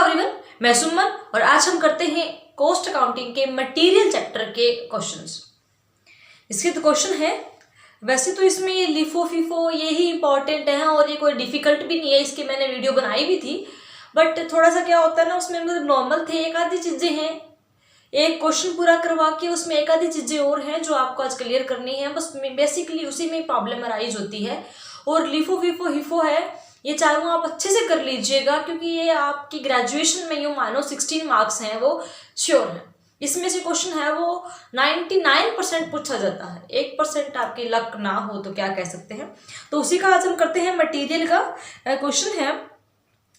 Everyone, मैं सुमन और आज हम करते हैं कॉस्ट अकाउंटिंग के मटेरियल चैप्टर के क्वेश्चंस। इसके तो क्वेश्चन है, वैसे तो इसमें ये लिफो फीफो यही इंपॉर्टेंट है और ये कोई डिफिकल्ट भी नहीं है, इसकी मैंने वीडियो बनाई भी थी। बट थोड़ा सा क्या होता है ना, उसमें मतलब नॉर्मल थे, एक आधी चीजें हैं, एक क्वेश्चन पूरा करवा के उसमें एक आधी चीजें और हैं जो आपको आज क्लियर करनी है। बस बेसिकली उसी में प्रॉब्लम अराइज होती है। और लिफो फीफो हिफो है, ये चारों आप अच्छे से कर लीजिएगा क्योंकि ये आपकी ग्रेजुएशन में यूँ मानो 16 मार्क्स हैं वो श्योर है। इसमें से क्वेश्चन है वो 99% पूछा जाता है, 1% आपकी लक ना हो तो क्या कह सकते हैं। तो उसी का आज हम करते हैं मटेरियल का। क्वेश्चन है,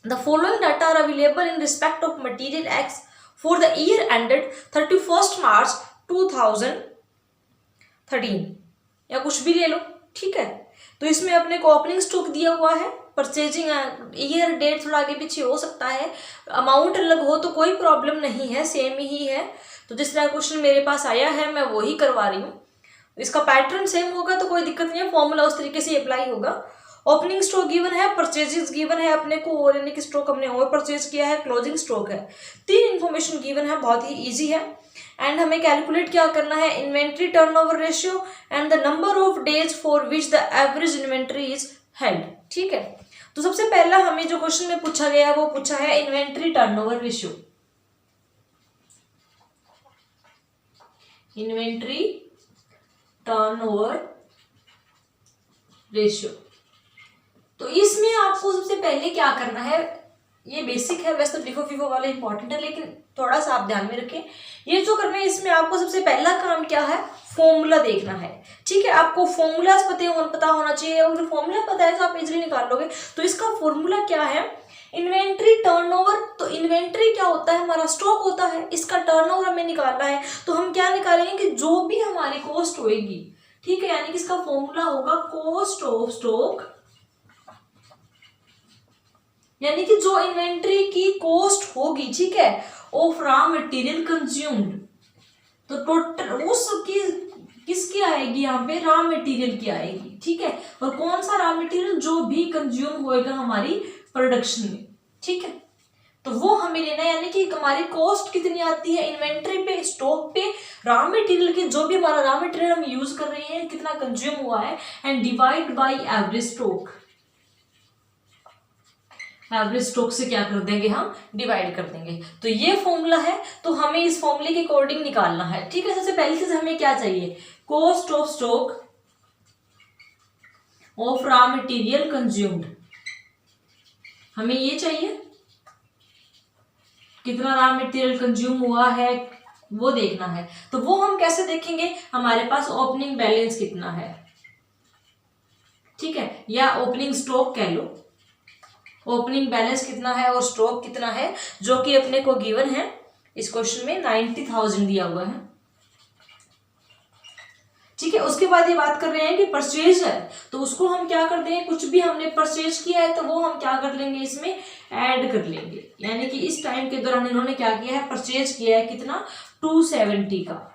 the following data are available in respect of material X for the year ended 31 March 2013, या कुछ भी ले लो, ठीक है। तो इसमें अपने को ओपनिंग स्टॉक दिया हुआ है, परचेजिंग ईयर डेट थोड़ा आगे पीछे हो सकता है, अमाउंट अलग हो तो कोई प्रॉब्लम नहीं है, सेम ही है। तो जिस तरह क्वेश्चन मेरे पास आया है मैं वही करवा रही हूँ। इसका पैटर्न सेम होगा तो कोई दिक्कत नहीं है, फॉर्मूला उस तरीके से अप्लाई होगा। ओपनिंग स्टॉक गिवन है, परचेजेस गिवन है अपने को, और यानी कि स्टॉक हमने और परचेज किया है, क्लोजिंग स्टॉक है। 3 इन्फॉर्मेशन गिवन है, बहुत ही ईजी है। एंड हमें कैलकुलेट क्या करना है, inventory turnover ratio and the number of days for which the average inventory is held, ठीक है। तो सबसे पहला हमें जो क्वेश्चन में पूछा गया वो पूछा है inventory turnover ratio. Inventory turnover ratio, तो इसमें आपको सबसे पहले क्या करना है, ये बेसिक है, वैसे तो लिफो फीफो वाले इंपॉर्टेंट है लेकिन थोड़ा सा आप ध्यान में रखें। ये जो करना है इसमें आपको सबसे पहला काम क्या है, फॉर्मूला देखना है, ठीक है। आपको फॉर्मूलाज पता होना चाहिए, अगर फॉर्मूला पता है तो आप इजीली निकाल लोगे। तो इसका फॉर्मूला क्या है, इन्वेंट्री टर्नओवर। तो इन्वेंट्री क्या होता है, हमारा स्टॉक होता है, इसका टर्नओवर हमें निकालना है। तो हम क्या निकालेंगे कि जो भी हमारी कॉस्ट होगी, ठीक है, यानी कि इसका फॉर्मूला होगा कॉस्ट ऑफ स्टॉक, यानी कि जो इन्वेंट्री की कॉस्ट होगी, ठीक है, ऑफ रॉ मटेरियल कंज्यूम्ड। तो टोटल उसकी किसकी आएगी, यहाँ पे रॉ मटेरियल की आएगी, ठीक है। और कौन सा रॉ मटेरियल, जो भी कंज्यूम होएगा हमारी प्रोडक्शन में, ठीक है। तो वो हमें लेना है, यानी कि हमारी कॉस्ट कितनी आती है इन्वेंट्री पे, स्टॉक पे, रॉ मटेरियल की, जो भी हमारा रॉ मटेरियल हम यूज कर रहे हैं कितना कंज्यूम हुआ है, and divide by average stock. Average stock से क्या कर देंगे, हम डिवाइड कर देंगे। तो ये फॉर्मूला है, तो हमें इस फॉर्मूले के अकॉर्डिंग निकालना है, ठीक है। सबसे पहली चीज हमें क्या चाहिए, cost of stock of raw material consumed, हमें ये चाहिए, कितना रॉ मटेरियल कंज्यूम हुआ है वो देखना है। तो वो हम कैसे देखेंगे, हमारे पास ओपनिंग बैलेंस कितना है, ठीक है, या ओपनिंग स्टॉक कह लो। ओपनिंग बैलेंस कितना है और स्टॉक कितना है, जो कि अपने को गिवन है इस क्वेश्चन में 90,000 दिया हुआ है, ठीक है। उसके बाद ये बात कर रहे हैं कि परचेज है, तो उसको हम क्या कर देंगे, कुछ भी हमने परचेज किया है तो वो हम क्या कर लेंगे, इसमें ऐड कर लेंगे। यानी कि इस टाइम के दौरान इन्होंने क्या किया है, परचेज किया है कितना, 270 का,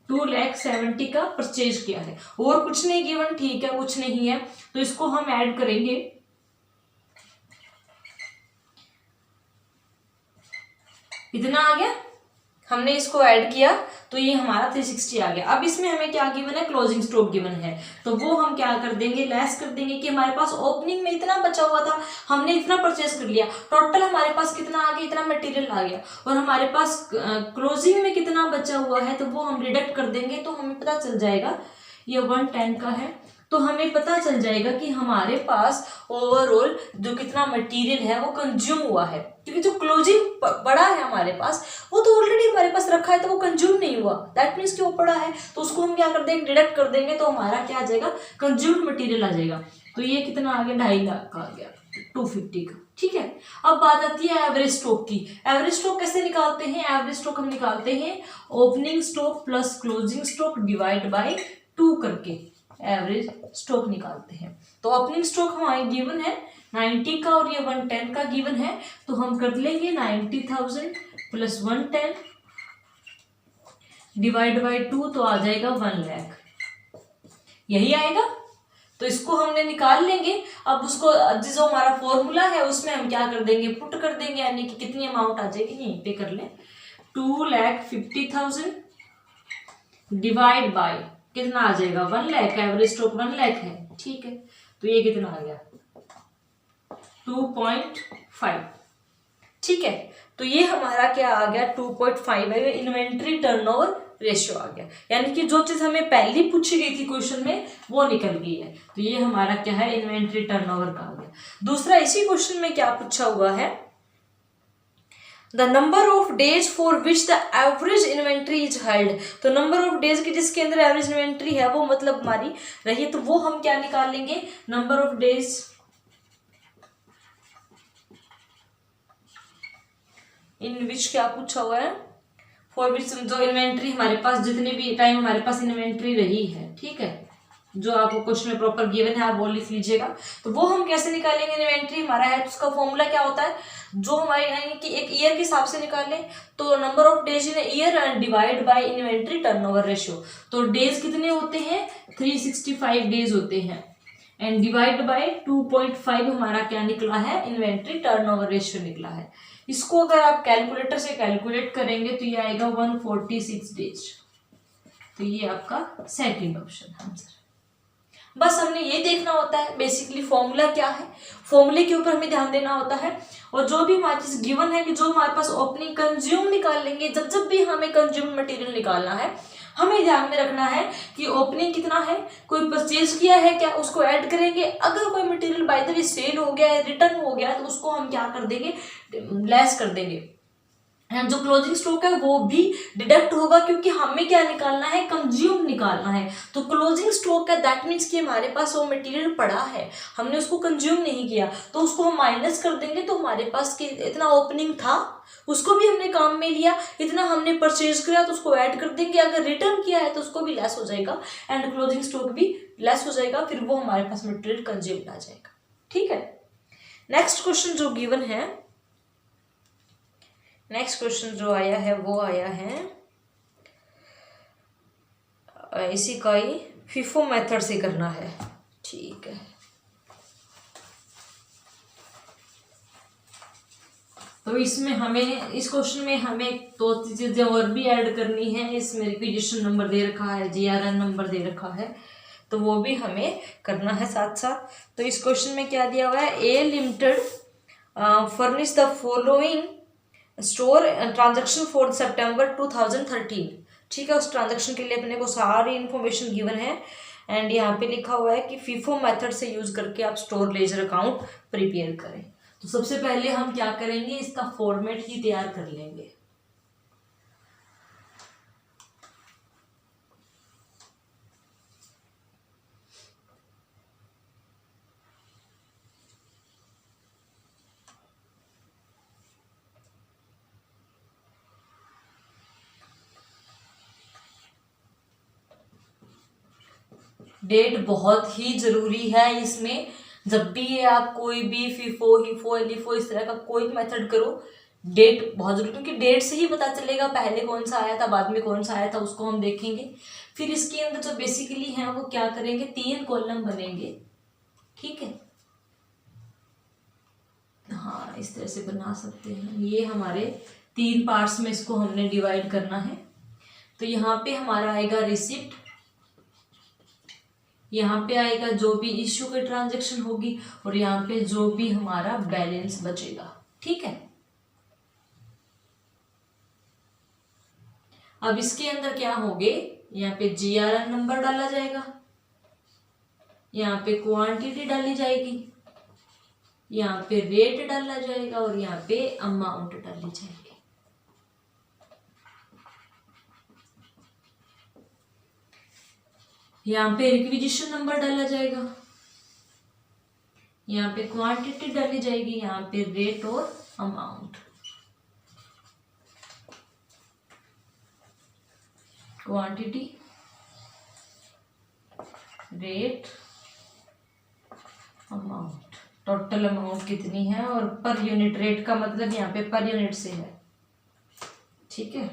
2,70,000 का परचेज किया है, और कुछ नहीं गिवन, ठीक है, कुछ नहीं है, तो इसको हम ऐड करेंगे। इतना आ गया, हमने इसको ऐड किया तो ये हमारा 360 आ गया। अब इसमें हमें क्या गिवन है, क्लोजिंग स्टॉक गिवन है, तो वो हम क्या कर देंगे, लेस कर देंगे कि हमारे पास ओपनिंग में इतना बचा हुआ था, हमने इतना परचेज कर लिया, टोटल हमारे पास कितना आ गया, इतना मटेरियल आ गया, और हमारे पास क्लोजिंग में कितना बचा हुआ है तो वो हम डिडक्ट कर देंगे। तो हमें पता चल जाएगा ये 110 का है, तो हमें पता चल जाएगा कि हमारे पास ओवरऑल जो कितना मटेरियल है वो कंज्यूम हुआ है, क्योंकि जो क्लोजिंग पड़ा है हमारे पास वो तो ऑलरेडी हमारे पास रखा है, तो वो कंज्यूम नहीं हुआ, दैट मीन्स कि वो पड़ा है, तो उसको हम क्या कर देंगे, डिडक्ट कर देंगे, तो हमारा क्या आ जाएगा, कंज्यूम्ड मटेरियल आ जाएगा। तो ये कितना आ गया, 2.5 लाख का आ गया, 250 का, ठीक है। अब बात आती है एवरेज स्टॉक की। एवरेज स्टॉक कैसे निकालते हैं, एवरेज स्टॉक हम निकालते हैं opening stock plus closing stock divide by 2 करके एवरेज स्टॉक निकालते हैं। तो ओपनिंग स्टॉक हमारे गिवन है 90 का और ये 110 का गिवन है, तो हम कर लेंगे 90,000 प्लस 110 डिवाइड बाई 2, तो आ जाएगा 1 लाख, यही आएगा। तो इसको हमने निकाल लेंगे। अब उसको जो हमारा फॉर्मूला है उसमें हम क्या कर देंगे, पुट कर देंगे, यानी कि कितनी अमाउंट आ जाएगी, यहीं पे कर लें, 2,50,000 डिवाइड बाय कितना आ जाएगा, 1 लाख, एवरेज स्टॉक 1 लाख है, ठीक है। तो ये कितना आ गया, 2.5, ठीक है। तो ये हमारा क्या आ गया, 2.5 है, इन्वेंट्री टर्नओवर रेशियो आ गया, यानी कि जो चीज हमें पहले पूछी गई थी क्वेश्चन में वो निकल गई है। तो ये हमारा क्या है, इन्वेंट्री टर्नओवर का आ गया। दूसरा इसी क्वेश्चन में क्या पूछा हुआ है, the number of days for which the average inventory is held. तो नंबर ऑफ डेज की जिसके अंदर एवरेज इन्वेंट्री है वो मतलब हमारी रही है, तो वो हम क्या निकाल लेंगे, नंबर ऑफ डेज इन विच क्या पूछा हुआ है, फॉर विच जो इन्वेंट्री हमारे पास जितने भी टाइम हमारे पास इन्वेंट्री रही है, ठीक है, जो आपको क्वेश्चन में प्रॉपर गिवन है आप वो लिख लीजिएगा। तो वो हम कैसे निकालेंगे, इन्वेंट्री हमारा है तो उसका फॉर्मूला क्या होता है, जो हमारे यानी कि एक ईयर के हिसाब से निकालें, तो number of days in year and divide by inventory turnover ratio. तो डेज कितने होते हैं, 365 डेज होते हैं, एंड डिवाइड बाय 2.5 हमारा क्या निकला है, इन्वेंट्री टर्नओवर रेशियो निकला है। इसको अगर आप कैलकुलेटर से कैलकुलेट करेंगे तो ये आएगा 146 डेज। तो ये आपका सेकंड ऑप्शन आंसर। बस हमने ये देखना होता है बेसिकली फॉर्मूला क्या है, फॉर्मूले के ऊपर हमें ध्यान देना होता है। और जो भी हमारे पास गिवन है कि जो हमारे पास ओपनिंग कंज्यूम निकाल लेंगे, जब भी हमें कंज्यूम मटेरियल निकालना है हमें ध्यान में रखना है कि ओपनिंग कितना है, कोई परचेज किया है क्या, उसको ऐड करेंगे। अगर कोई material by the way sale हो गया है, रिटर्न हो गया है, तो उसको हम क्या कर देंगे, लेस कर देंगे। एंड जो क्लोजिंग स्टॉक है वो भी डिडक्ट होगा, क्योंकि हमें क्या निकालना है, कंज्यूम निकालना है। तो क्लोजिंग स्टॉक है दैट मीन्स कि हमारे पास वो मटेरियल पड़ा है, हमने उसको कंज्यूम नहीं किया, तो उसको हम माइनस कर देंगे। तो हमारे पास इतना ओपनिंग था उसको भी हमने काम में लिया, इतना हमने परचेज किया तो उसको ऐड कर देंगे, अगर रिटर्न किया है तो उसको भी लेस हो जाएगा, एंड क्लोजिंग स्टॉक भी लेस हो जाएगा, फिर वो हमारे पास मटेरियल कंज्यूम आ जाएगा, ठीक है। नेक्स्ट क्वेश्चन जो गिवन है, नेक्स्ट क्वेश्चन जो आया है वो आया है इसी का ही फीफो मेथड से करना है, ठीक है। तो इसमें हमें इस क्वेश्चन में हमें दो चीजें और भी ऐड करनी है। इसमें रिक्विजिशन नंबर दे रखा है, जीआरएन नंबर दे रखा है, तो वो भी हमें करना है साथ साथ। तो इस क्वेश्चन में क्या दिया हुआ है, A limited furnish the following store transaction for September 2013, ठीक है। उस ट्रांजैक्शन के लिए अपने को सारी इन्फॉर्मेशन गिवन है, एंड यहाँ पे लिखा हुआ है कि फीफो मेथड से यूज करके आप स्टोर लेजर अकाउंट प्रिपेयर करें। तो सबसे पहले हम क्या करेंगे, इसका फॉर्मेट ही तैयार कर लेंगे। डेट बहुत ही जरूरी है इसमें, जब भी ये आप कोई भी फीफो हिफो एलिफो इस तरह का कोई मेथड करो, डेट बहुत जरूरी, क्योंकि डेट से ही पता चलेगा पहले कौन सा आया था बाद में कौन सा आया था, उसको हम देखेंगे। फिर इसके अंदर जो बेसिकली है वो क्या करेंगे, 3 कॉलम बनेंगे, ठीक है। हाँ, इस तरह से बना सकते हैं। ये हमारे 3 पार्ट्स में इसको हमने डिवाइड करना है। तो यहाँ पे हमारा आएगा रिसिप्ट, यहाँ पे आएगा जो भी इश्यू की ट्रांजैक्शन होगी, और यहाँ पे जो भी हमारा बैलेंस बचेगा, ठीक है। अब इसके अंदर क्या होंगे, यहाँ पे जीआरएन नंबर डाला जाएगा, यहाँ पे क्वांटिटी डाली जाएगी, यहाँ पे रेट डाला जाएगा, और यहाँ पे अमाउंट डाली जाएगी। यहाँ पे रिक्विजिशन नंबर डाला जाएगा, यहाँ पे क्वांटिटी डाली जाएगी, यहाँ पे रेट और amount. Quantity, rate, amount, total amount कितनी है, और पर यूनिट, रेट का मतलब यहाँ पे पर यूनिट से है, ठीक है।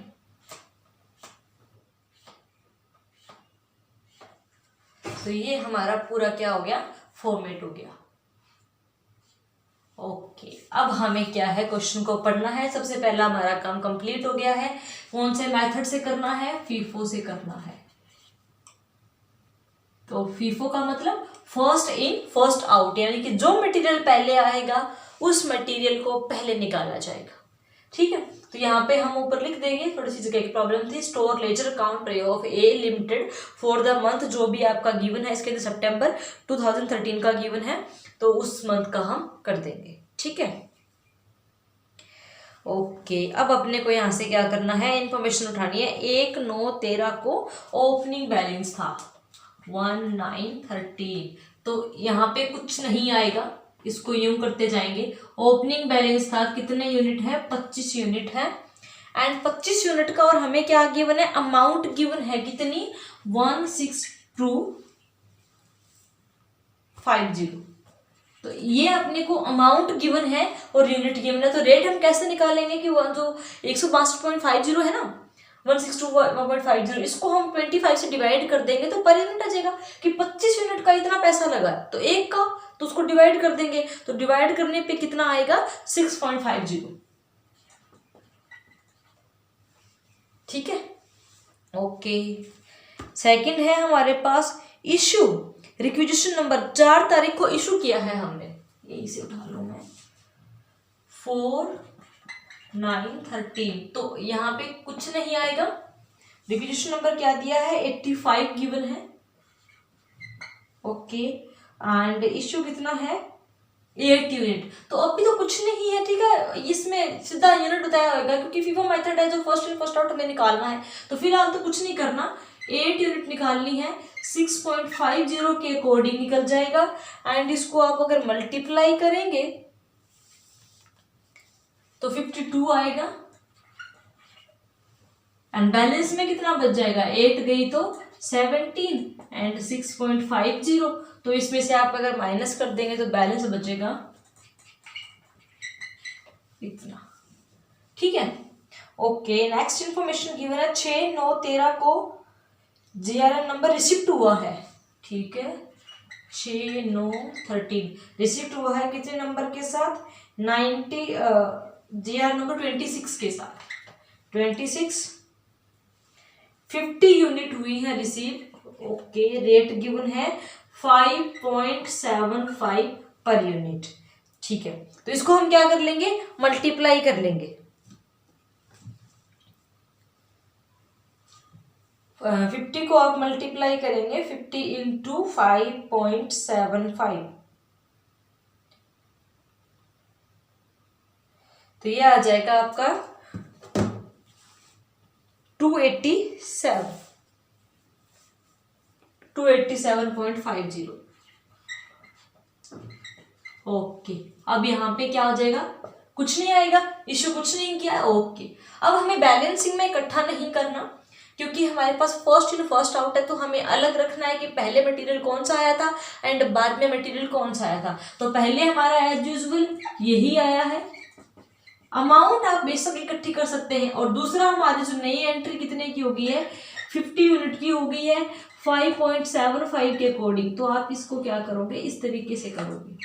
तो ये हमारा पूरा क्या हो गया, फॉर्मेट हो गया। ओके, अब हमें क्या है, क्वेश्चन को पढ़ना है। सबसे पहला हमारा काम कंप्लीट हो गया है। कौन से मेथड से करना है, फीफो से करना है। तो फीफो का मतलब फर्स्ट इन फर्स्ट आउट, यानी कि जो मटेरियल पहले आएगा उस मटेरियल को पहले निकाला जाएगा। ठीक है, तो यहाँ पे हम ऊपर लिख देंगे, थोड़ी सी जगह की प्रॉब्लम थी। स्टोर लेजर अकाउंट पे of A limited for the month, जो भी आपका गिवन है, इसके अंदर सितंबर 2013 का गिवन है, तो उस मंथ का हम कर देंगे। ठीक है, ओके। अब अपने को यहाँ से क्या करना है, इंफॉर्मेशन उठानी है। 1/9/13 को ओपनिंग बैलेंस था 1913, तो यहाँ पे कुछ नहीं आएगा, इसको यूं करते जाएंगे। ओपनिंग बैलेंस था, कितने यूनिट है, 25 यूनिट है, एंड 25 यूनिट का, और हमें क्या गिवन है, अमाउंट गिवन है कितनी, 16250। तो ये अपने को अमाउंट गिवन है और यूनिट गिवन है, तो रेट हम कैसे निकालेंगे कि वो जो 162.50 है ना, 162.50, इसको हम 25 से डिवाइड कर देंगे तो पर यूनिट आ जाएगा कि 25 यूनिट का इतना पैसा लगा, तो एक का, तो उसको डिवाइड कर देंगे, तो डिवाइड करने पे कितना आएगा, 6.50। ठीक है, ओके। सेकंड है हमारे पास इशू, रिक्विजिशन नंबर 4 तारीख को इशू किया है हमने, यही से उठा लो मैं, 4/9/13, तो यहाँ पे कुछ नहीं आएगा। रिक्विजिशन नंबर क्या दिया है, 85 गिवन है। ओके, एंड इशू कितना है, 8 यूनिट, तो अभी तो कुछ नहीं है। ठीक है, इसमें सीधा यूनिट बताया होगा, क्योंकि फीफो मेथड है, जो फर्स्ट इन फर्स्ट आउट हमें निकालना है, तो फिलहाल तो कुछ नहीं करना। 8 यूनिट निकालनी है, 6.50 के अकॉर्डिंग निकल जाएगा, एंड इसको आप अगर मल्टीप्लाई करेंगे तो 52 आएगा, एंड बैलेंस में कितना बच जाएगा, 8 गई तो 17 एंड 6.50, तो इसमें से आप अगर माइनस कर देंगे तो बैलेंस बचेगा इतना। ठीक है, ओके। नेक्स्ट इंफॉर्मेशन गिवन है, 6/9/13 को जीआरएम नंबर रिसिप्ट हुआ है। ठीक है, 6/9/13 रिसिप्ट हुआ है, कितने नंबर के साथ, 90, जीआर नंबर 26 के साथ, 26, 50 यूनिट हुई है रिसीव। ओके, रेट गिवन है 5.75 पर यूनिट। ठीक है, तो इसको हम क्या कर लेंगे, मल्टीप्लाई कर लेंगे। 50 को आप मल्टीप्लाई करेंगे, 50 इंटू 5.75, तो ये आ जाएगा आपका 287.50। ओके, अब यहाँ पे क्या हो जाएगा, कुछ नहीं आएगा, इश्यू कुछ नहीं किया। ओके, अब हमें बैलेंसिंग में इकट्ठा नहीं करना, क्योंकि हमारे पास फर्स्ट इन फर्स्ट आउट है, तो हमें अलग रखना है कि पहले मटेरियल कौन सा आया था एंड बाद में मटेरियल कौन सा आया था। तो पहले हमारा एज यूजुअल यही आया है, अमाउंट आप बेशक इकट्ठी कर सकते हैं, और दूसरा हमारी जो नई एंट्री कितने की होगी है, 50 यूनिट की हो गई है 5.75 के अकॉर्डिंग। तो आप इसको क्या करोगे, इस तरीके से करोगे,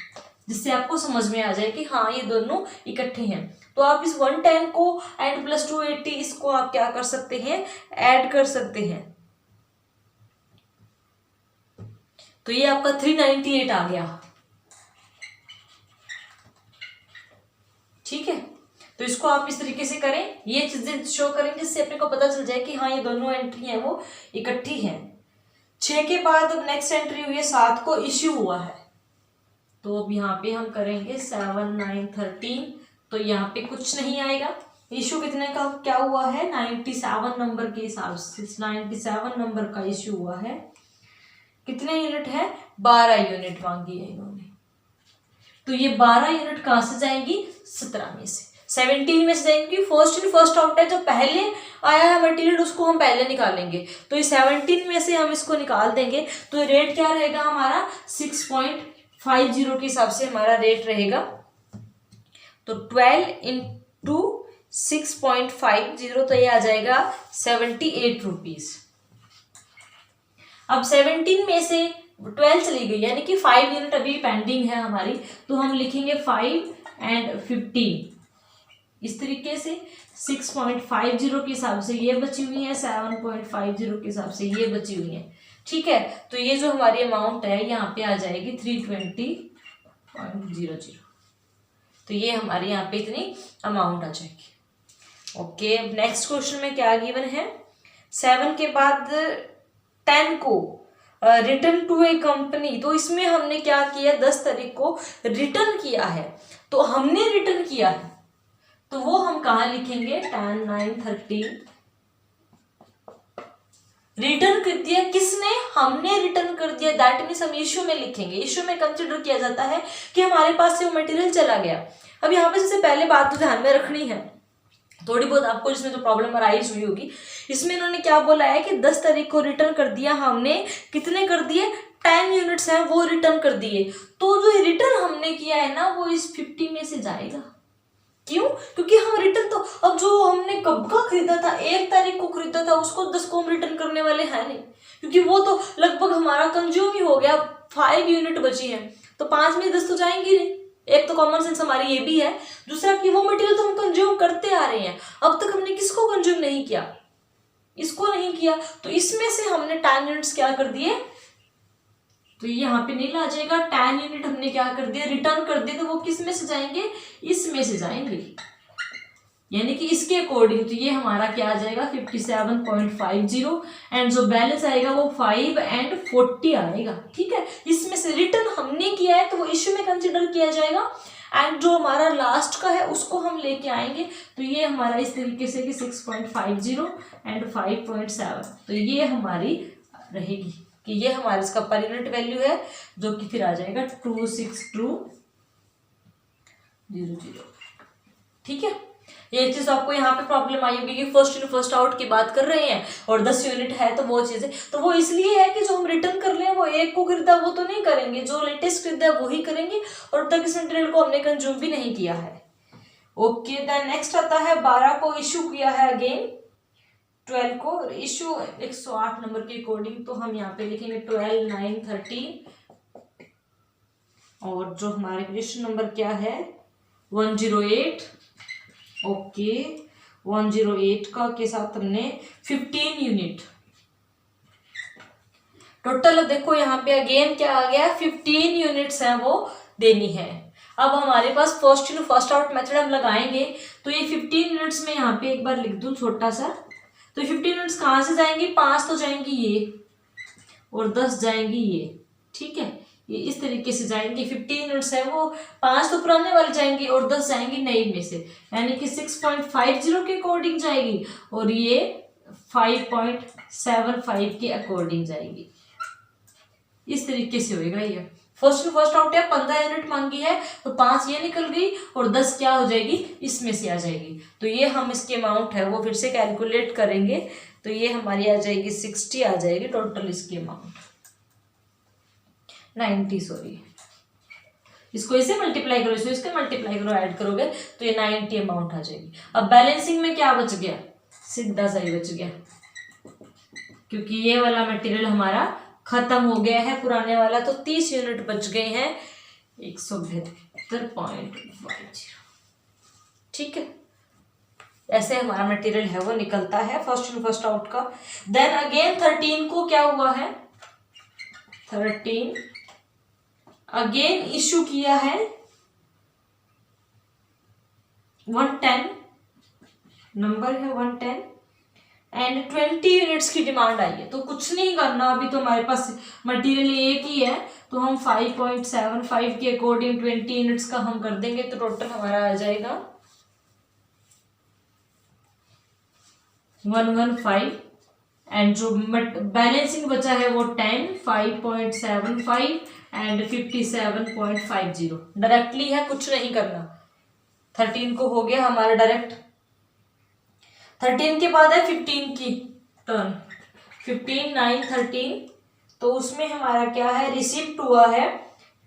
जिससे आपको समझ में आ जाए कि हाँ ये दोनों इकट्ठे हैं। तो आप इस 110 को एंड प्लस 280 इसको आप क्या कर सकते हैं, ऐड कर सकते हैं, तो ये आपका 398 आ गया। ठीक है, तो इसको आप इस तरीके से करें, ये चीजें शो करें जिससे अपने को पता चल जाए कि हाँ ये दोनों एंट्री है वो इकट्ठी हैं। 6 के बाद अब नेक्स्ट एंट्री हुई है 7 को इश्यू हुआ है, तो अब यहाँ पे हम करेंगे 7/9/13, तो यहाँ पे कुछ नहीं आएगा। इश्यू कितने का क्या हुआ है, 97 नंबर के हिसाब से 97 नंबर का इश्यू हुआ है। कितने यूनिट है, 12 यूनिट मांगी है इन्होंने, तो ये 12 यूनिट कहाँ से जाएंगी, 17 में से, 17 में से जाएंगी। फर्स्ट इन फर्स्ट आउट है, जो पहले आया है मटेरियल उसको हम पहले निकालेंगे, तो ये 17 में से हम इसको निकाल देंगे, तो रेट क्या रहेगा हमारा, 6.50 के हिसाब से हमारा रेट रहेगा। तो 12 इंटू 6.50, तो ये आ जाएगा 78 रुपीज। अब 17 में से 12 चली गई, यानी कि 5 यूनिट अभी पेंडिंग है हमारी, तो हम लिखेंगे 5 एंड 15 इस तरीके से। 6.50 के हिसाब से ये बची हुई है, 7.50 के हिसाब से ये बची हुई है। ठीक है, तो ये जो हमारी अमाउंट है यहाँ पे आ जाएगी 320.00। तो ये हमारे यहाँ पे इतनी अमाउंट आ जाएगी। ओके, अब नेक्स्ट क्वेश्चन में क्या गिवन है, 7 के बाद 10 को रिटर्न टू ए कंपनी। तो इसमें हमने क्या किया, 10 तारीख को रिटर्न किया है, तो हमने रिटर्न किया है तो वो हम कहाँ लिखेंगे, 10, 9, 13 रिटर्न कर दिया। किसने, हमने रिटर्न कर दिया, दैट मीन्स हम इश्यू में लिखेंगे। इश्यू में कंसिडर किया जाता है कि हमारे पास से वो मटेरियल चला गया। अब यहाँ पे जैसे पहले बात तो ध्यान में रखनी है, थोड़ी बहुत आपको जिसमें जो प्रॉब्लम अराइज हुई होगी, इसमें इन्होंने क्या बोला है कि 10 तारीख को रिटर्न कर दिया हमने, कितने कर दिए, 10 यूनिट्स हैं वो रिटर्न कर दिए। तो जो रिटर्न हमने किया है ना वो इस 50 में से जाएगा। क्यों, क्योंकि हम रिटर्न तो, अब जो हमने कब का खरीदा था, 1 तारीख को खरीदा था, उसको 10 को हम रिटर्न करने वाले हैं नहीं, क्योंकि वो तो लगभग हमारा कंज्यूम ही हो गया। 5 यूनिट बची है, तो 5 में 10 तो जाएंगी नहीं। एक तो कॉमन सेंस हमारी ये भी है, दूसरा कि वो मटेरियल तो हम कंज्यूम करते आ रहे हैं, अब तक हमने किसको कंज्यूम नहीं किया, इसको नहीं किया, तो इसमें से हमने 10 यूनिट्स क्या कर दिए, तो ये यहाँ पे नील आ जाएगा। 10 यूनिट हमने क्या कर दिया, रिटर्न कर दिया, तो वो किस में से जाएंगे, इसमें से जाएंगे, यानी कि इसके अकॉर्डिंग। तो ये हमारा क्या आ जाएगा, 57.50 एंड जो बैलेंस आएगा वो 5 एंड 40 आएगा। ठीक है, इसमें से रिटर्न हमने किया है तो वो इश्यू में कंसिडर किया जाएगा, एंड जो हमारा लास्ट का है उसको हम लेके आएंगे। तो ये हमारा इस तरीके से कि 6.50 एंड 5.7, तो ये हमारी रहेगी कि ये हमारा इसका पर यूनिट वैल्यू है, जो कि फिर आ जाएगा 26200। ठीक है, ये चीज आपको यहाँ पे प्रॉब्लम आई होगी कि फर्स्ट इन फर्स्ट आउट की बात कर रहे हैं और 10 यूनिट है, तो वो चीजें, तो वो इसलिए है कि जो हम रिटर्न कर लें वो एक को खरीदा वो तो नहीं करेंगे, जो लेटेस्ट खरीदा वो ही करेंगे, और तक इस मटेरियल को हमने कंज्यूम भी नहीं किया है। ओके, देन नेक्स्ट आता है 12 को इश्यू किया है अगेन, 12 को इश्यू 108 नंबर के अकॉर्डिंग, तो हम यहाँ पे लिखेंगे 12, 9, 13, और जो हमारे क्वेश्चन नंबर क्या है 108। ओके, 108 का के साथ हमने 15 यूनिट टोटल। देखो यहाँ पे अगेन क्या आ गया, 15 यूनिट्स हैं वो देनी है। अब हमारे पास first in first out method हम लगाएंगे, तो ये 15 यूनिट्स में यहाँ पे एक बार लिख दूं छोटा सा, तो 15 यूनिट्स कहाँ से जाएंगी, 5 तो जाएंगी ये और 10 जाएंगी ये। ठीक है, ये इस तरीके से जाएंगे। 15 यूनिट्स है वो 5 तो पुराने वाले जाएंगे और 10 जाएंगी नई में से, यानी कि 6.50 के अकॉर्डिंग जाएगी और ये 5.75 के अकॉर्डिंग जाएगी। इस तरीके से होएगा ये। फर्स्ट फर्स्ट आउट है, 15 यूनिट मांगी है तो 5 ये निकल गई और 10 क्या हो जाएगी, इसमें से आ जाएगी। तो ये हम इसकी अमाउंट है वो फिर से कैलकुलेट करेंगे, तो ये हमारी आ जाएगी 60 आ जाएगी टोटल इसकी अमाउंट, 90 सॉरी। इसको इसे मल्टीप्लाई करो, इसको इसके मल्टीप्लाई करो, ऐड करोगे तो ये 90 अमाउंट आ जाएगी। अब बैलेंसिंग में क्या बच गया, सीधा सही बच गया, क्योंकि ये वाला मटेरियल हमारा खत्म हो गया है पुराने वाला, तो 30 यूनिट बच गए हैं 172.50। ठीक है, ऐसे हमारा मटेरियल है वो निकलता है फर्स्ट इन फर्स्ट आउट का। देन अगेन 13 को क्या हुआ है, 13 अगेन इश्यू किया है 110 नंबर है 110 एंड 20 यूनिट्स की डिमांड आई है। तो कुछ नहीं करना, अभी तो हमारे पास मटेरियल एक ही है, तो हम 5.75 के अकॉर्डिंग 20 यूनिट्स का हम कर देंगे, तो टोटल हमारा आ जाएगा 115 एंड जो बैलेंसिंग बचा है वो 10, 5.75 एंड 57.50 डायरेक्टली है, कुछ नहीं करना। 13 को हो गया हमारा डायरेक्ट। 13 के बाद है 15 की टर्न, 15, 9, 13, तो उसमें हमारा क्या है, रिसिप्ट हुआ है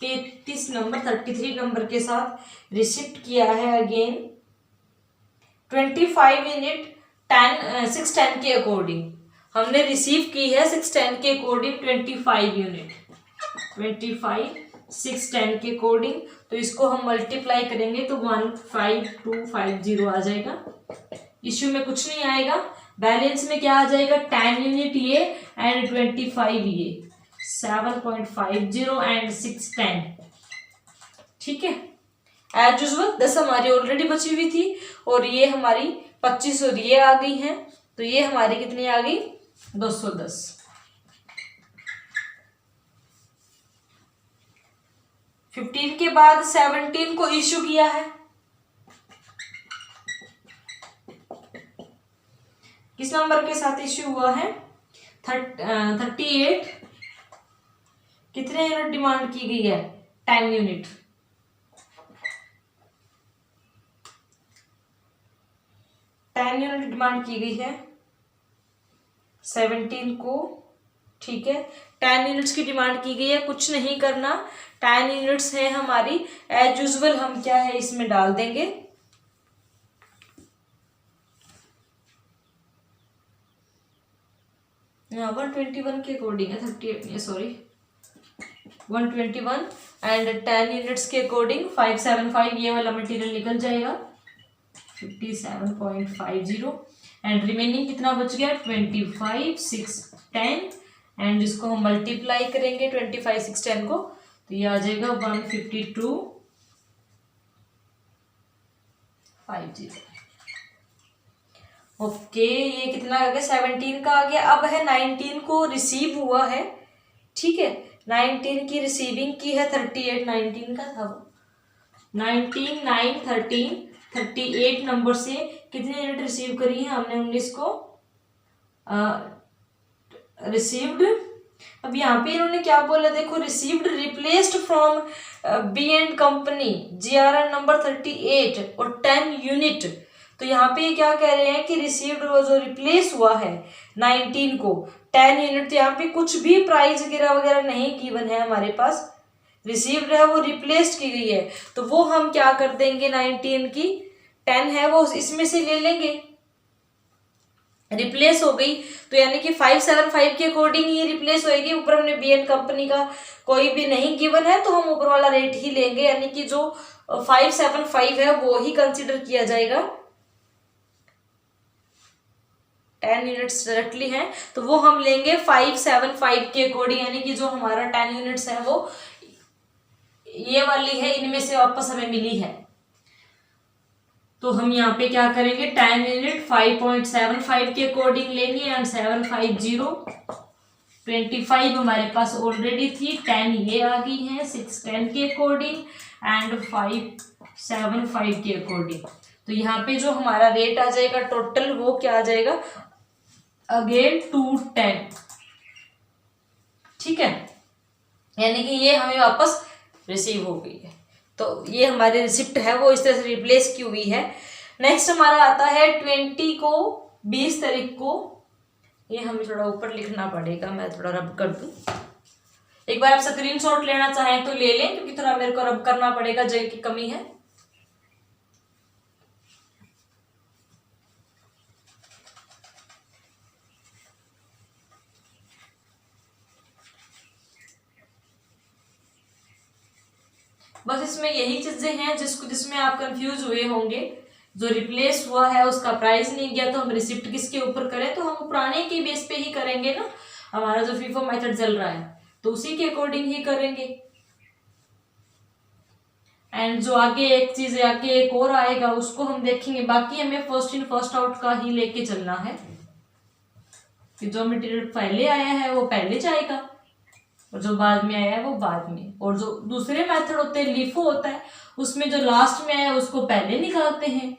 33 नंबर 33 नंबर के साथ रिसिप्ट किया है अगेन 25 यूनिट 610 के अकॉर्डिंग हमने रिसीव की है 610 के अकॉर्डिंग 25 यूनिट। 25 6 10 के अकॉर्डिंग, तो इसको हम मल्टीप्लाई करेंगे तो 15250 आ जाएगा। इश्यू में कुछ नहीं आएगा। बैलेंस में क्या आ जाएगा, 10 यूनिट ये एंड 25 ये, 7.50 एंड 6 10। ठीक है, एज यूजुअल 10 हमारी ऑलरेडी बची हुई थी और ये हमारी 25 और ये आ गई हैं, तो ये हमारी कितनी आ गई, 210। 15 के बाद 17 को इश्यू किया है, किस नंबर के साथ इश्यू हुआ है, 38। कितने यूनिट डिमांड की गई है, 10 यूनिट। 10 यूनिट डिमांड की गई है 17 को। ठीक है, 10 यूनिट्स की डिमांड की गई है, कुछ नहीं करना, 10 यूनिट्स है हमारी। एज यूजुअल हम क्या है इसमें डाल देंगे, यहाँ 121 के अकॉर्डिंग है, 38 सॉरी 121 एंड 10 यूनिट्स के अकॉर्डिंग 575, ये वाला मटेरियल निकल जाएगा 57.50 एंड रिमेनिंग कितना बच गया, 25 6 10 एंड इसको हम मल्टीप्लाई करेंगे 25 6 10 को, तो ये आ जाएगा 15250। ओके, ये कितना आ गया, 17 का आ गया। अब है 19 को रिसीव हुआ है। ठीक है, 19 की रिसीविंग की है 38, 19 का था वो, 19 9 13 38 नंबर से कितने यूनिट रिसीव करी है हमने, 19 को रिसीव्ड। अब यहाँ पे इन्होंने क्या बोला, देखो, received replaced from B and company GRN number 38 और 10 यूनिट। तो यहाँ पे क्या कह रहे हैं कि रिसीव्ड जो रिप्लेस हुआ है 19 को 10 यूनिट, तो यहाँ पे कुछ भी प्राइस वगैरह नहीं गिवन है हमारे पास, रिसीव्ड है वो रिप्लेस्ड की गई है, तो वो हम क्या कर देंगे, 19 की 10 है वो इसमें से ले लेंगे, रिप्लेस हो गई, तो यानी कि 575 के अकॉर्डिंग ये रिप्लेस होएगी। ऊपर हमने BN कंपनी का कोई भी नहीं गिवन है, तो हम ऊपर वाला रेट ही लेंगे, यानी कि जो 575 है वो ही कंसिडर किया जाएगा। 10 यूनिट्स डायरेक्टली हैं तो वो हम लेंगे 575 के अकॉर्डिंग, यानी कि जो हमारा 10 यूनिट्स है वो ये वाली है, इनमें से वापस हमें मिली है। तो हम यहाँ पे क्या करेंगे, 10 यूनिट 5.75 के अकॉर्डिंग लेंगे एंड 750 25 हमारे पास ऑलरेडी थी, 10 ये आ गई है 6 10 के अकॉर्डिंग एंड 575 के अकॉर्डिंग। तो यहाँ पे जो हमारा रेट आ जाएगा टोटल वो क्या आ जाएगा, अगेन 210। ठीक है, यानी कि ये हमें वापस रिसीव हो गई है, तो ये हमारी रिसिप्ट है वो इस तरह से रिप्लेस की हुई है। नेक्स्ट हमारा आता है 20 को 20 तारीख को, ये हमें थोड़ा ऊपर लिखना पड़ेगा, मैं थोड़ा रब कर दूं। एक बार आप स्क्रीनशॉट लेना चाहें तो ले लें, क्योंकि थोड़ा मेरे को रब करना पड़ेगा, जगह की कमी है। बस इसमें यही चीजें हैं जिसमें आप कंफ्यूज हुए होंगे। जो रिप्लेस हुआ है उसका प्राइस नहीं गया, तो हम रिसिप्ट किसके ऊपर करें, तो हम पुराने के बेस पे ही करेंगे ना, हमारा जो फीफो मेथड चल रहा है तो उसी के अकॉर्डिंग ही करेंगे। एंड जो आगे एक चीज आगे एक और आएगा उसको हम देखेंगे, बाकी हमें फर्स्ट इन फर्स्ट आउट का ही लेके चलना है कि जो मटेरियल पहले आया है वो पहले जाएगा और जो बाद में आया है वो बाद में। और जो दूसरे मेथड होते हैं लीफो होता है, उसमें जो लास्ट में आया उसको पहले निकालते हैं,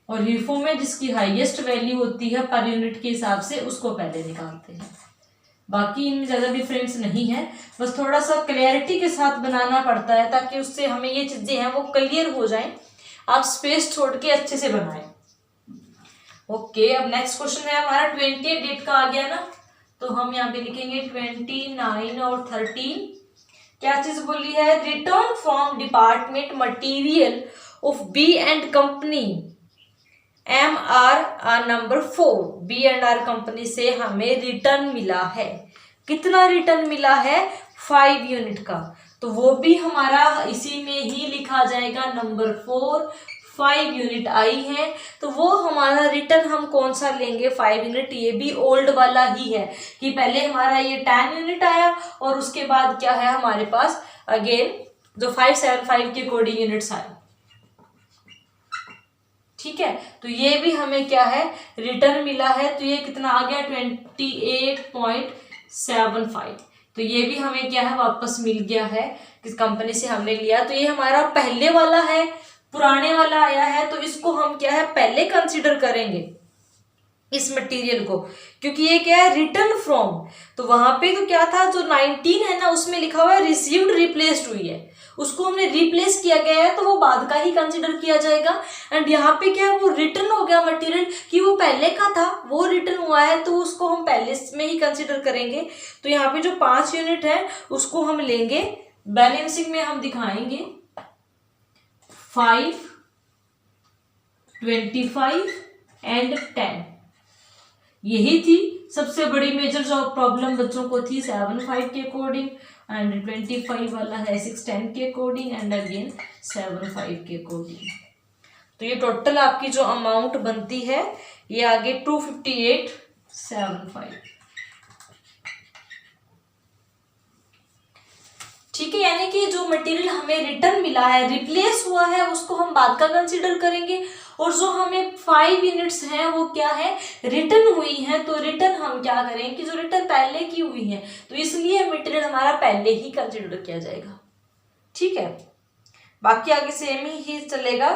और लीफो में जिसकी हाईएस्ट वैल्यू होती है पर यूनिट के हिसाब से उसको पहले निकालते हैं। बाकी इनमें ज़्यादा डिफरेंस नहीं है, बस थोड़ा सा क्लियरिटी के साथ बनाना पड़ता है ताकि उससे हमें ये चीज़ें हैं वो क्लियर हो जाएं, आप स्पेस छोड़ के अच्छे से बनाएं। ओके, अब नेक्स्ट क्वेश्चन है हमारा 28 डेट का आ गया ना, तो हम यहाँ पे लिखेंगे 29 और 13। क्या चीज बोली है, return from department material of B and company MR number 4। B&R company से हमें रिटर्न मिला है, कितना रिटर्न मिला है, 5 यूनिट का, तो वो भी हमारा इसी में ही लिखा जाएगा नंबर 4, 5 यूनिट आई है। तो वो हमारा रिटर्न हम कौन सा लेंगे, 5 यूनिट। ये भी ओल्ड वाला ही है कि पहले हमारा ये 10 यूनिट आया और उसके बाद क्या है हमारे पास अगेन जो 575 के कोडिंग यूनिट्स आए। ठीक है, तो ये भी हमें क्या है रिटर्न मिला है। तो ये कितना आ गया 28.75। तो ये भी हमें क्या है वापस मिल गया है किस कंपनी से हमने लिया। तो ये हमारा पहले वाला है, पुराने वाला आया है, तो इसको हम क्या है पहले कंसीडर करेंगे इस मटेरियल को, क्योंकि ये क्या है रिटर्न फ्रॉम। तो वहां पे तो क्या था जो 19 है ना उसमें लिखा हुआ है रिसीव्ड रिप्लेस्ड हुई है, उसको हमने रिप्लेस किया गया है तो वो बाद का ही कंसीडर किया जाएगा। एंड यहाँ पे क्या है वो रिटर्न हो गया मटेरियल कि वो पहले का था वो रिटर्न हुआ है, तो उसको हम पहले में ही कंसीडर करेंगे। तो यहाँ पे जो 5 यूनिट है उसको हम लेंगे, बैलेंसिंग में हम दिखाएंगे 5, 25 एंड 10। यही थी सबसे बड़ी मेजर जो प्रॉब्लम बच्चों को थी 7, 5 के अकॉर्डिंग, एंड 25 वाला है 6, 10 के अकॉर्डिंग, एंड अगेन 7, 5 के अकॉर्डिंग। तो ये टोटल आपकी जो अमाउंट बनती है ये आगे 258.75। ठीक है, यानी कि जो मटेरियल हमें रिटर्न मिला है रिप्लेस हुआ है उसको हम बाद का कंसीडर करेंगे, और जो हमें 5 यूनिट्स हैं वो क्या है रिटर्न हुई हैं। तो रिटर्न हम क्या करें कि जो रिटर्न पहले की हुई है तो इसलिए मटेरियल हमारा पहले ही कंसीडर किया जाएगा। ठीक है, बाकी आगे सेम ही चलेगा।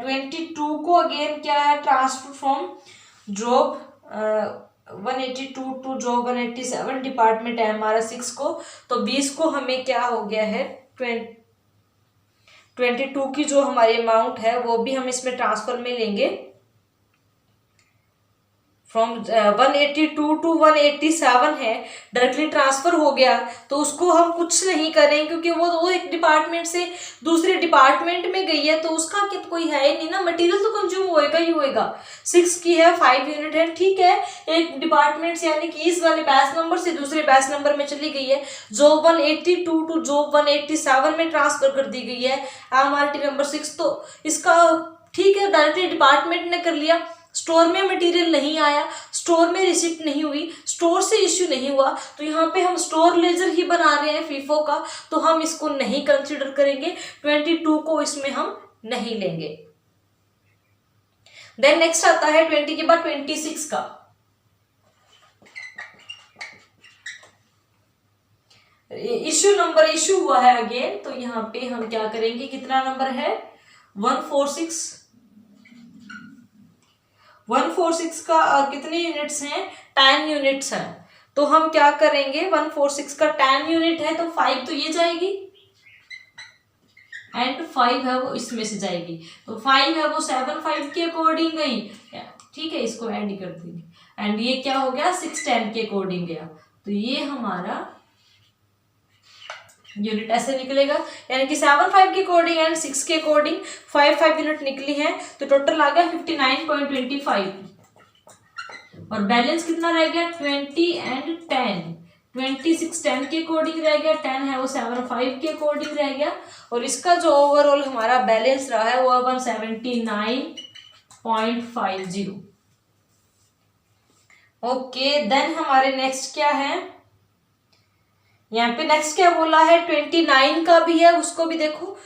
22 को अगेन क्या है transfer from job 182 to job 187, department है हमारा 6 को। तो 20 को हमें क्या हो गया है 22 की जो हमारी अमाउंट है वो भी हम इसमें ट्रांसफर में लेंगे फ्रॉम 182 टू 187 है, डायरेक्टली ट्रांसफर हो गया। तो उसको हम कुछ नहीं करें क्योंकि वो एक डिपार्टमेंट से दूसरे डिपार्टमेंट में गई है, तो उसका क्या कोई है ही नहीं ना, मटेरियल तो कंज्यूम होएगा ही होएगा। 6 की है 5 यूनिट है, ठीक है, एक डिपार्टमेंट से यानी कि इस वाले बैच नंबर से दूसरे बैच नंबर में चली गई है, जॉब 182 टू जॉब 187 में ट्रांसफर कर दी गई है MRT नंबर 6। तो इसका ठीक है डायरेक्टली डिपार्टमेंट ने कर लिया, स्टोर में मटेरियल नहीं आया, स्टोर में रिसिप्ट नहीं हुई, स्टोर से इश्यू नहीं हुआ, तो यहाँ पे हम स्टोर लेजर ही बना रहे हैं फीफो का, तो हम इसको नहीं कंसीडर करेंगे, 22 को इसमें हम नहीं लेंगे। देन नेक्स्ट आता है 20 के बाद 26 का। इश्यू नंबर इश्यू हुआ है अगेन, तो यहाँ पे हम क्या करेंगे, कितना नंबर है 146 का कितने यूनिट्स हैं 10 यूनिट्स हैं। तो हम क्या करेंगे 146 का 10 यूनिट है तो 5 तो ये जाएगी एंड 5 है वो इसमें से जाएगी, तो 5 है वो 7, 5 के अकॉर्डिंग गई, ठीक है, इसको ऐड कर देंगे। एंड ये क्या हो गया 6, 10 के अकॉर्डिंग गया, तो ये हमारा यूनिट ऐसे निकलेगा, यानी कि 7, 5 के अकॉर्डिंग एंड 6 के अकॉर्डिंग 5, 5 यूनिट निकली है। तो टोटल आ गया 59.25 और बैलेंस कितना रह गया 20 एंड 10। 26 10 के अकॉर्डिंग रह गया, 10 है वो 7, 5 के अकॉर्डिंग रह गया, और इसका जो ओवरऑल हमारा बैलेंस रहा है वो 179.50। ओके, देन हमारे नेक्स्ट क्या है, यहाँ पे नेक्स्ट क्या बोला है 29 का भी है, उसको भी देखो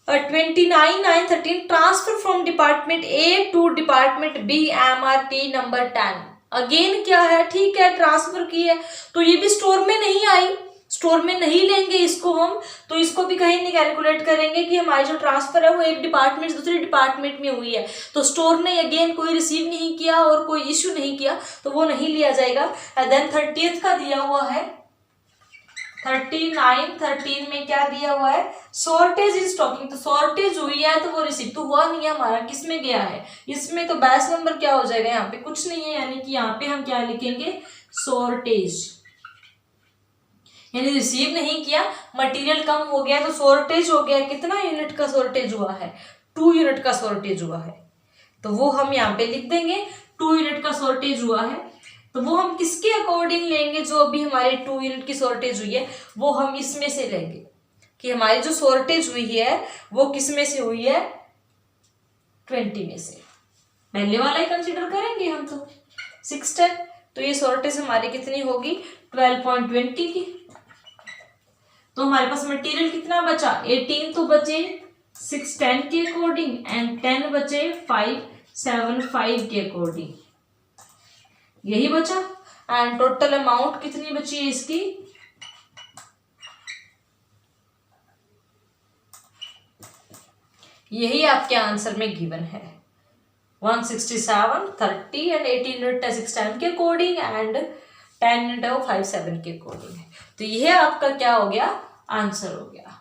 29/9/13 transfer from department A to department B MRT number 10। Again क्या है, ठीक है ट्रांसफर की है, तो ये भी स्टोर में नहीं आई, स्टोर में नहीं लेंगे इसको हम, तो इसको भी कहीं नहीं कैलकुलेट करेंगे कि हमारी जो ट्रांसफर है वो एक डिपार्टमेंट से दूसरे डिपार्टमेंट में हुई है, तो स्टोर ने अगेन कोई रिसीव नहीं किया और कोई इश्यू नहीं किया, तो वो नहीं लिया जाएगा। देन 30th का दिया हुआ है 39/13 में क्या दिया हुआ है शॉर्टेज इन स्टॉकिंग, तो शॉर्टेज हुई है तो वो रिसीव तो हुआ नहीं है हमारा, किस में गया है इसमें, तो बैच नंबर क्या हो जाएगा यहाँ पे कुछ नहीं है, यानी कि यहाँ पे हम क्या लिखेंगे शॉर्टेज, यानी रिसीव नहीं किया, मटेरियल कम हो गया तो शॉर्टेज हो गया। कितना यूनिट का शॉर्टेज हुआ है 2 यूनिट का शॉर्टेज हुआ है, तो वो हम यहाँ पे लिख देंगे 2 यूनिट का शॉर्टेज हुआ है। तो वो हम किसके अकॉर्डिंग लेंगे, जो अभी हमारे 2 यूनिट की शॉर्टेज हुई है वो हम इसमें से लेंगे कि हमारी जो शॉर्टेज हुई है वो किस में से हुई है, 20 में से। पहले वाला ही कंसीडर करेंगे हम तो 610, तो ये शॉर्टेज हमारी कितनी होगी 12.20 की। तो हमारे पास मटेरियल कितना बचा, 18 तो बचे 610 के अकॉर्डिंग एंड 10 बचे 575 के अकॉर्डिंग, यही बचा। एंड टोटल अमाउंट कितनी बची है इसकी, यही आपके आंसर में गिवन है 167, 30 एंड 18 यूनिट 610 के अकॉर्डिंग एंड 10 यूनिट 57 के अकॉर्डिंग है। तो यह आपका क्या हो गया, आंसर हो गया।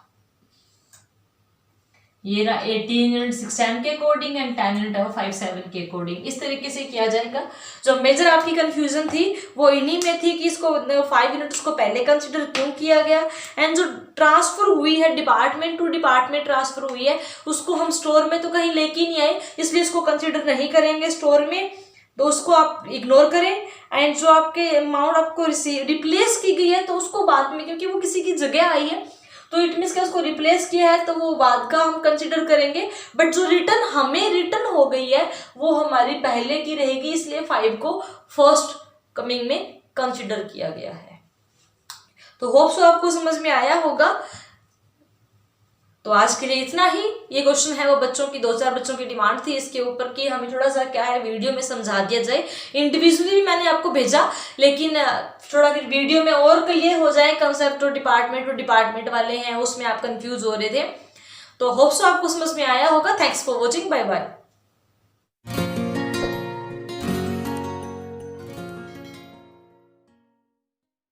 ये रहा 18 यूनिट 610 के अकॉर्डिंग एंड 10 यूनिट 57 के अकॉर्डिंग। इस तरीके से किया जाएगा। जो मेजर आपकी कंफ्यूजन थी वो इन्हीं में थी कि इसको 5 यूनिट्स को पहले कंसिडर क्यों किया गया, एंड जो ट्रांसफर हुई है डिपार्टमेंट टू डिपार्टमेंट ट्रांसफर हुई है उसको हम स्टोर में तो कहीं लेके नहीं आए, इसलिए इसको कंसिडर नहीं करेंगे स्टोर में, तो उसको आप इग्नोर करें। एंड जो आपके अमाउंट आपको रिप्लेस की गई है तो उसको बाद में, क्योंकि वो किसी की जगह आई है तो इट मीन्स कि उसको रिप्लेस किया है तो वो बाद का हम कंसिडर करेंगे, बट जो रिटर्न हमें रिटर्न हो गई है वो हमारी पहले की रहेगी, इसलिए 5 को फर्स्ट कमिंग में कंसिडर किया गया है। तो होप सो आपको समझ में आया होगा। तो आज के लिए इतना ही। ये क्वेश्चन है वो बच्चों की 2-4 बच्चों की डिमांड थी इसके ऊपर कि हमें थोड़ा सा क्या है वीडियो में समझा दिया जाए। इंडिविजुअली भी मैंने आपको भेजा, लेकिन थोड़ा फिर वीडियो में और क्लियर हो जाए कंसेप्ट, जो डिपार्टमेंट वाले हैं उसमें आप कंफ्यूज हो रहे थे। तो होप सो आपको समझ में आया होगा। Thanks for watching, bye bye.